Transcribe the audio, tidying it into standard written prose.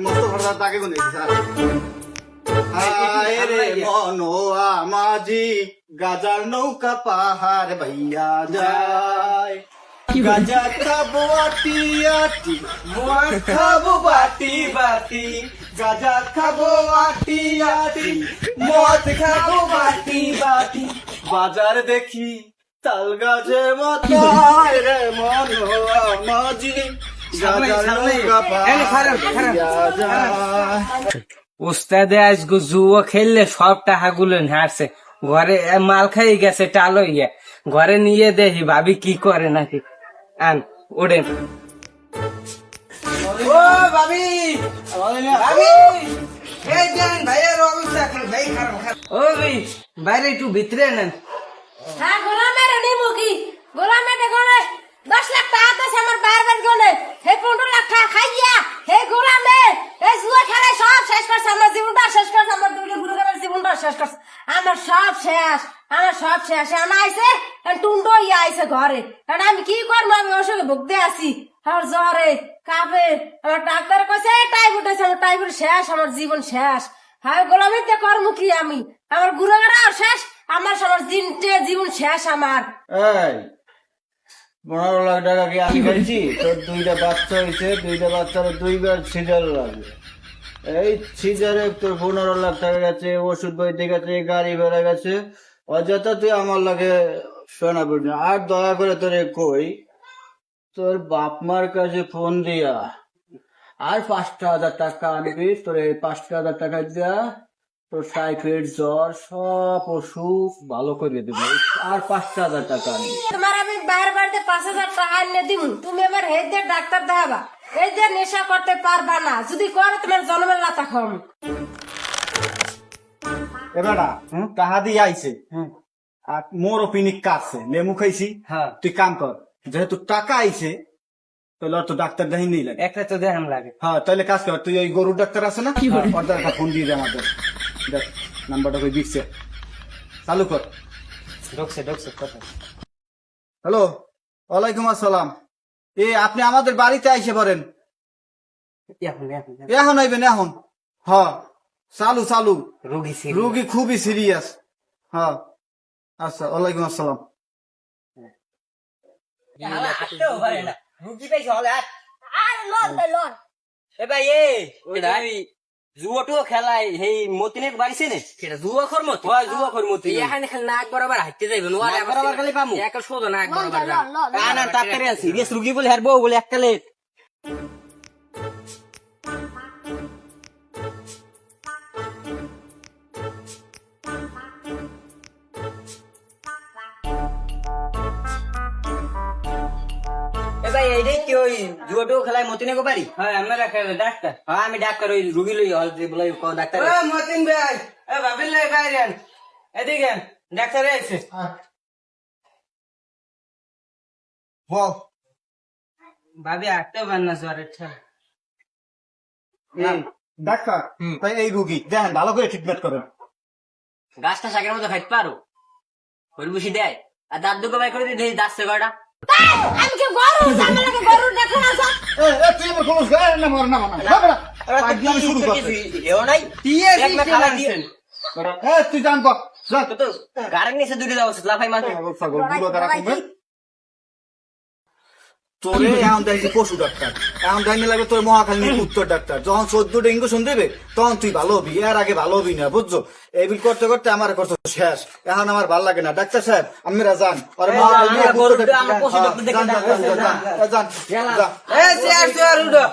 মস্ত ঘটনা তাকে কোন মাঝি গাজার নৌকা পাহাড় ভাইয়া যায় গাজা খাবো আটি আটি মদ খাবো বাটি বাটি গাজা খাবো আটি আটি মদ খাবো বাটি বাটি বাজার দেখি তাল গাছের মতো রে মনোয়া মাঝি গাজার নৌকা পাহাড় ভাইয়া যায়। উস্তাদে আজকে জুয়ো খেললে সব টাকা গুলো হারছে, ঘরে মাল খাই গেছে টাল হইয়া, ঘরে নিয়ে দেখি ভাবি কি করে নাকি। আন ওড়েন ও ভাবি ভাবি এই দেন ভাইয়ের অবস্থা ভাই খারাপ ও ভাই বাইরে একটু ভিতরে নেন। হ্যাঁ গোলামের নিমু কি গোলামের গনে 10 লাখ টাকা আছে আমার বাইরের গনে হে 15 লাখ টাকা খাইয়া হে গোলামে এই জুয়া খেলে সব শেষ করছে, আমার জীবনটা শেষ করছে, আমার দুটো গুরুগানের জীবনটা শেষ করছে, আমার সব শেষ, আমার সব শেষ। আমার আইছে টুন্ডো ইয়া আইছে ঘরে, কারণ আমি কি করবো, আমি অসুখে ভুগতে আছি, আমার জ্বরে কাঁপে, আমার ডাক্তার কইছে টাইফয়েড হয়েছে, আমার টাইফয়েড শেষ, আমার জীবন শেষ। হ্যাঁ গোলামিতে কর্ম কি আমি, আমার গুরুগারা শেষ, আমার সবার জীবন শেষ আমার। এই 15 লাখ টাকা কি আমি খাইছি? তোর 2টা বাচ্চা হয়েছে, 2টা বাচ্চার 2বার সিজার লাগবে। এই সিজারে তোর 15 লাখ টাকা গেছে, ওষুধ বইতে গেছে, গাড়ি ভাড়া গেছে, অযথা তুই আমার লাগে শোনা পড়বি না। আর দয়া করে তোরে কই, তোর বাপ মার কাছে ফোন দিয়া আর 5,000 টাকা আনবি, তোর এই 5,000 টাকা দিয়া তোর টাইফয়েড জ্বর সব অসুখ ভালো করে দেবে। আর 5,000 টাকা আনবি। তোমার আমি বাইরে বাড়িতে 5,000 টাকা এনে দিব, তুমি এবার এই যে ডাক্তার দেখাবা, এই যে নেশা করতে পারবা না, যদি করো তোমার জন্মের লাতা খাও। এবারা টাহা দিয়ে আইছে আর মোর ওপিনিক কাছে লেমু খাইছি। হ্যাঁ তুই কাম কর, যেহেতু টাকা আইছে তাহলে আর তো ডাক্তার দেখাই নেই লাগে। একটা তো দেখান লাগে। হ্যাঁ তাহলে কাজ কর, তুই ওই গরুর ডাক্তার আছে না, ওর একটা ফোন দিয়ে দে আমাদের, দেখ নাম্বারটা কই দিচ্ছে, চালু কর। ঢুকছে ঢুকছে কথা। হ্যালো, ওয়ালাইকুম আসসালাম। আপনি আমাদের বাড়িতে আইসে পারেন? এখন এখন এখন আইবেন এখন? হ্যাঁ চালু চালু, রুগী ছিল রুগী খুবই সিরিয়াস। হ্যাঁ আচ্ছা, ওয়ালাইকুম আসসালাম। রুগী পাইছে হলে আর লন দে লন এ ভাই আমি জুয়াটো খেলাই সেই মতিনের বাড়িছে নে সেটা জুয়া খর মত হয়, জুয়া খর মতি এখানে খালি নাক বরাবর হাঁটতে যাইবেন, ওয়ারে বরাবর খালি পামু এক শোধ নাক বরাবর যান। না তাড়াতাড়ি সিরিয়াস রুগী বলে হারবো বলে এককালে ভাই এইটাই কি ওই জুয়াটো খেলায় মতিনে গো বাড়ি? হ্যাঁ আমরা খেলে ডাক্তার। হ্যাঁ আমি ডাক্তার, ওই রুগী লই হল যে বলে ডাক্তার। মতিন ভাই এ ভাবিল লাই বাইরেন এদিকে ডাক্তার এসে বল। ভাবি আটতে পার না জ্বরের ঠেলা। ডাক্তার তাই এই রুগী দেখেন ভালো করে ট্রিটমেন্ট করেন। গাছটা শাকের মতো খাইতে পারো, হরবুসি দেয় আর দাঁত দুটো বাই করে দিই দাঁতছে কয়টা। আমি কি গরু জামালাকে গরু দেখো না সব। তুই আমার কোনো গায়ে না মার না না শুরু করছিস। এও নাই দেখ না খালা দিছেন তুই জান কর তো গারের নিচে দুটি দাও লাফাই মাছ তোরে এখন দেখছি পশু ডাক্তার, এখন দেখতে লাগবে তোর মহাখালী উত্তর ডাক্তার। যখন 14টা ইঞ্জেকশন দেবে তখন তুই ভালো হবি, এর আগে ভালো হবি না, বুঝছো? এই বিল করতে করতে আমার করতে শেষ, এখন আমার ভালো লাগে না। ডাক্তার সাহেব আপনারা যান, আমরা পশু ডাক্তার দেখে যান। এ চেয়ার চেয়ার উঠো।